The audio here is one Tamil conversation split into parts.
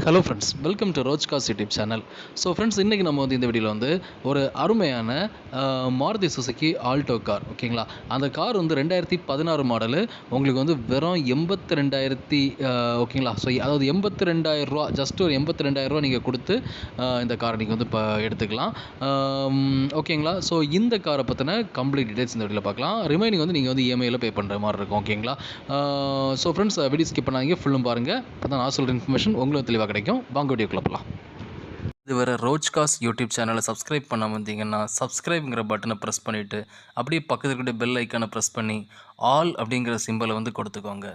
Hello friends, welcome to Roj cars YouTube channel. So friends, இன்றைக்கி நம்ம இந்த வீடியோவில் ஒரு அருமையான மாருதி சுசுகி ஆல்டோ கார், ஓகேங்களா. அந்த கார் 2016 மாடலு. உங்களுக்கு வெறும் 82,000, ஓகேங்களா. ஸோ அதாவது 82,000 ரூபா, ஜஸ்ட் ஒரு 82,000 ரூபா நீங்கள் கொடுத்து இந்த காரை நீங்கள் இப்போ எடுத்துக்கலாம், ஓகேங்களா. ஸோ இந்த காரை பற்றின கம்ப்ளீட் டீடைல்ஸ் இந்த வீடியோவில் பார்க்கலாம். ரிமைனிங் நீங்கள் இஎம்ஐயில் பே பண்ணுற மாதிரி இருக்கும், ஓகேங்களா. ஸோ ஃப்ரெண்ட்ஸ், வீடியோ ஸ்கிப் பண்ணாதீங்க, ஃபுல்லும் பாருங்கள். அப்போ தான் நான் சொல்கிற இன்ஃபர்மேஷன் உங்களுக்கு தெளிவாக கிடைக்கும். வாங்க வீடியோக்குள்ள போகலாம். இதுவரை ரோஜ் கார்ஸ் யூடியூப் சேனலை சப்ஸ்கிரைப் பண்ண வந்தீங்கன்னா சப்ஸ்கிரைப்ங்கிற பட்டனை ப்ரெஸ் பண்ணிவிட்டு அப்படியே பக்கத்தில் இருக்கிற பெல் ஐக்கானை ப்ரெஸ் பண்ணி ஆல் அப்படிங்கிற சிம்பிளை கொடுத்துக்கோங்க.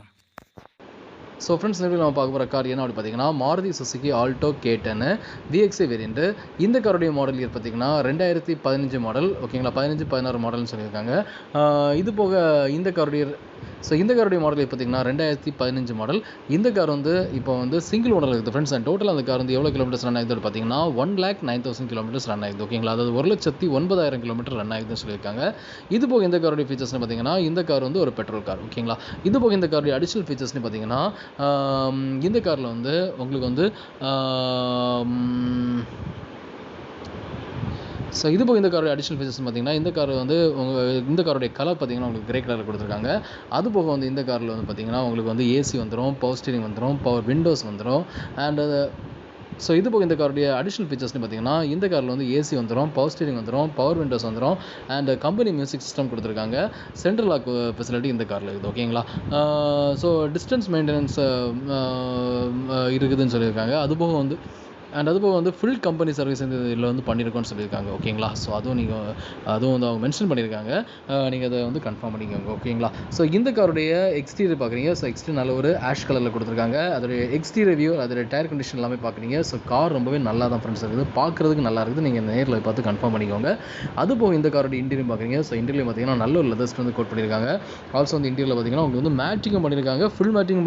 ஸோ ஃப்ரெண்ட்ஸ், இந்த நம்ம பார்க்க போகிற கார் என்ன அப்படி பார்த்தீங்கன்னா, Maruti Suzuki Alto K10 VXI variant. இந்த காருடைய மாடல் இயர் பார்த்தீங்கன்னா 2015 மாடல், ஓகேங்களா. 15-16 மாடல்னு சொல்லியிருக்காங்க. இது போக இந்த காருடைய மாடல் பார்த்தீங்கன்னா 2015 மாடல். இந்த கார் இப்போ சிங்கிள் ஓனர் இருக்குது ஃப்ரெண்ட்ஸ். அண்ட் டோட்டல் அந்த கார் எவ்வளோ கிலோமீட்டர்ஸ் ரன் ஆகுது பார்த்தீங்கன்னா 1,09,000 கிலோமீட்டர்ஸ் ரன் ஆகுது, ஓகேங்களா. அதாவது 1,09,000 கிலோமீட்டர் ரன் ஆகுதுன்னு சொல்லியிருக்காங்க. இது போக இந்த காருடைய ஃபீச்சர்ஸ்னு பார்த்தீங்கன்னா, இந்த கார் ஒரு பெட்ரோல் கார், ஓகேங்களா. இது போக இந்த காருடைய அடிஷனல் ஃபீச்சர்ஸ்னு பார்த்தீங்கன்னா, இந்த காரில் உங்களுக்கு ஸோ இது போக இந்த காரோட அடிஷனல் ஃபீச்சர்ஸ் பார்த்தீங்கன்னா, இந்த கார் இந்த காரோடைய கலர் பார்த்தீங்கன்னா உங்களுக்கு கிரே கலரில் கொடுத்துருக்காங்க. அது போக இந்த காரில் பார்த்தீங்கன்னா உங்களுக்கு ஏசி வந்துடும், பவர் ஸ்டீரிங் வந்துடும், பவர் விண்டோஸ் வந்துடும். அண்ட் ஸோ இது போக இந்த காருடைய அடிஷனல் ஃபீச்சர்ஸ்னு பார்த்தீங்கன்னா, இந்த காரில் ஏசி வந்துடும், பவர் ஸ்டீரிங் வந்துடும், பவர் விண்டோஸ் வந்துடும். அண்ட் கம்பெனி மியூசிக் சிஸ்டம் கொடுத்துருக்காங்க. சென்ட்ரல் லாக் ஃபெசிலிட்டி இந்த காரில் இருக்குது, ஓகேங்களா. ஸோ டிஸ்டன்ஸ் மெயின்டெனன்ஸ் இருக்குதுன்னு சொல்லியிருக்காங்க. அதுபோக ஃபுல் கம்பெனி சர்வீஸ் இதில் பண்ணியிருக்கோன்னு சொல்லியிருக்காங்க, ஓகேங்களா. ஸோ அதுவும் அவங்க மென்ஷன் பண்ணியிருக்காங்க. நீங்கள் அதை கன்ஃபார்ம் பண்ணிக்கோங்க, ஓகேங்களா. ஸோ இந்த காருடைய எக்ஸ்டீரியர் பார்க்குறீங்க. ஸோ எக்ஸ்டீரியர் நல்ல ஒரு ஆஷ் கலரில் கொடுத்துருக்காங்க. அதோடைய எக்ஸ்டீரியர் வியூ, அதோடைய டயர் கண்டிஷன் எல்லாமே பார்க்குறீங்க. ஸோ கார் ரொம்பவே நல்லா தான் ஃப்ரெண்ட்ஸ் இருக்குது, பார்க்குறதுக்கு நல்லா இருக்குது. நீங்கள் நேரில் பார்த்து கன்ஃபார்ம் பண்ணிக்கோங்க. அதுபோக இந்த காரோட இன்டீரியர் பார்க்குறீங்க. ஸோ இன்டீரியர் பார்த்தீங்கன்னா நல்ல ஒரு லெதர்ஸ் கோட் பண்ணியிருக்காங்க. ஆல்சோ இன்டீரியரில் பார்த்தீங்கன்னா உங்களுக்கு மேட்டிங்கும் பண்ணியிருக்காங்க, ஃபுல் மேட்டிங்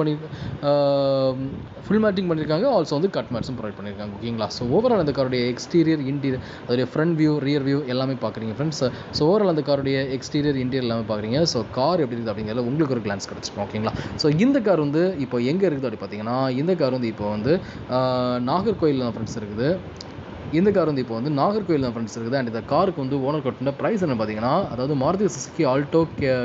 பண்ணியிருக்காங்க. ஆல்சோ கட் மேட்ஸும் ப்ரொவைட் பண்ணியிருக்காங்க, ஓகேங்களா. ஸோ ஓவரால் அந்த காருடைய எக்ஸ்டீரியர், இன்டீரியர், அதோடைய ஃப்ரண்ட் வியூ, ரியர் வியூ எல்லாமே பார்க்குறீங்க ஃப்ரெண்ட்ஸ். ஸோ ஓவரால் அந்த காருடைய எக்ஸ்டீரியர், இன்டீரியர் எல்லாமே பார்க்குறீங்க. ஸோ கார் எப்படி இருக்குது அப்படிங்கிறத உங்களுக்கு ஒரு கிளான்ஸ் கிடச்சிருக்கும், ஓகேங்களா. ஸோ இந்த கார் இப்போ எங்கே இருக்குது அப்படி பார்த்தீங்கன்னா, இந்த கார் இப்போ நாகர்கோயில் தான் ஃப்ரெண்ட்ஸ் இருக்குது. இந்த கார் இப்போ நாகர்கோயில் தான் ஃப்ரெண்ட்ஸ் இருக்குது. அண்ட் இந்த காருக்கு ஓனர் கட்டின ப்ரைஸ் என்ன பார்த்தீங்கன்னா, அதாவது Maruti Suzuki Alto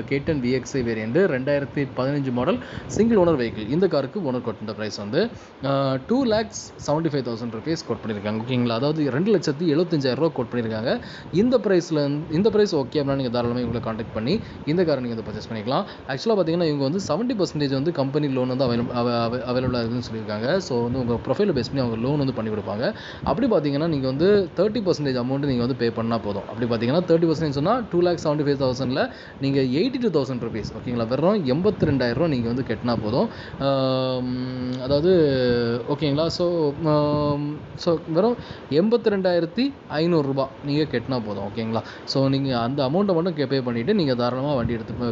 K10 VXI variant 2015 model single owner vehicle. இந்த காருக்கு ஓனர் கட்டின ப்ரைஸ் 2,75,000 ருபீஸ் கோட் பண்ணியிருக்காங்க, ஓகேங்களா. அதாவது 2,75,000 ரூபா கோட் பண்ணியிருக்காங்க. இந்த ப்ரைஸ் ஓகே அப்படின்னா நீங்கள் தாராளமாக இவங்களை கான்டாக்ட் பண்ணி இந்த காரை நீங்கள் பர்ச்சேஸ் பண்ணிக்கலாம். ஆக்சுவலாக பார்த்தீங்கன்னா இவங்க 70% கம்பெனி லோன் அவைலபிளாக இருக்குதுன்னு சொல்லியிருக்காங்க. ஸோ உங்கள் ப்ரொஃபைலை பேஸ் பண்ணி அவங்க லோன் பண்ணி கொடுப்பாங்க. அப்படி பார்த்தீங்கன்னா நீங்கள் 30% அமௌண்ட் நீங்கள் பே பண்ணால் போதும். அப்படி பார்த்தீங்கன்னா 30% சொன்னால் 2,75,000ல் நீங்கள் 82,000 ருபீஸ், ஓகேங்களா. வெறும் 82,000 ரூபா நீங்கள் கட்டினா போதும். அதாவது ஓகேங்களா. ஸோ வெறும் 82,500 ரூபா நீங்கள் கட்டினா போதும், ஓகேங்களா. ஸோ நீங்கள் அந்த அமௌண்ட்டை மட்டும் பே பண்ணிவிட்டு நீங்கள் தாராளமாக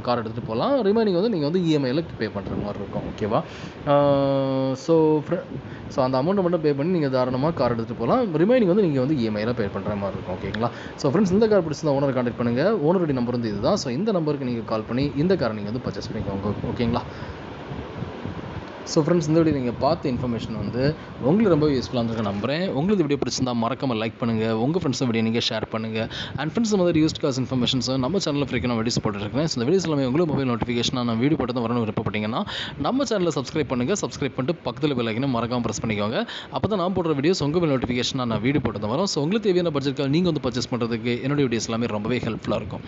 கார் எடுத்துகிட்டு போகலாம். ரிமைனிங் நீங்கள் இஎம்ஐயில் பே பண்ணுற மாதிரி இருக்கும், ஓகேவா. ஸோ அந்த அமௌண்ட்டை மட்டும் பே பண்ணி நீங்கள் தாராளமாக கார் எடுத்துகிட்டு போகலாம். ரிமைனிங் நீங்கள் இஎம்ஐயில் பே பண்ணுற மாதிரி இருக்கும், ஓகேங்களா. ஸோ ஃப்ரெண்ட்ஸ், இந்த கார் பிடிச்சிருந்தா ஓனரை கான்டாக்ட் பண்ணுங்கள். ஓனருடைய நம்பர் இதுதான். ஸோ இந்த நம்பருக்கு நீங்கள் கால் பண்ணி இந்த காரை நீங்கள் பர்ச்சேஸ் பண்ணிக்கோங்க, ஓகேங்களா. ஸோ ஃப்ரெண்ட்ஸ், இந்த வீடியோ நீங்கள் பார்த்த இன்ஃபர்மேஷன் உங்களுக்கு ரொம்ப யூஸ்ஃபுல்லாக இருந்திருக்க நம்புறேன். உங்களுக்கு வீடியோ பிடிச்சிருந்தா மறக்காமல் லைக் பண்ணுங்கள், உங்கள் ஃப்ரெண்ட்ஸும் வீடியோ நீங்கள் ஷேர் பண்ணுங்கள். அண்ட் ஃப்ரெண்ட்ஸ், மாதிரி யூஸ்ட் காஸ் இன்ஃபர்மேஷன்ஸ் நம்ம சேனலில் ஃப்ரீக்காக நான் வீடியோஸ் போட்டுருக்கேன். ஸோ இந்த வீடியோஸ் எல்லாமே உங்களுக்கு மொபைல் நோட்டிஃபிகேஷனாக நான் வீடியோ போட்டு தான் வரணும் விருப்பப்பட்டீங்கன்னா நம்ம சேனலில் சப்ஸ்கிரைப் பண்ணிட்டு பக்கத்தில் பெல் ஐக்கனை மறக்காமல் ப்ரெஸ் பண்ணிக்கோங்க. அப்போ தான் நான் போடுற வீடியோஸ் உங்கள் மொபைல் நோட்டிஃபிகேஷனாக நான் வீடியோ போட்டு தான் வரும். ஸோ உங்களுக்கு தேவையான பட்ஜெட்காக நீங்கள் பர்ச்சேஸ் பண்ணுறதுக்கு என்னுடைய வீடியோஸ் எல்லாமே ரொம்பவே ஹெல்ப்ஃபுல்லாக இருக்கும்.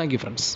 Thank you friends.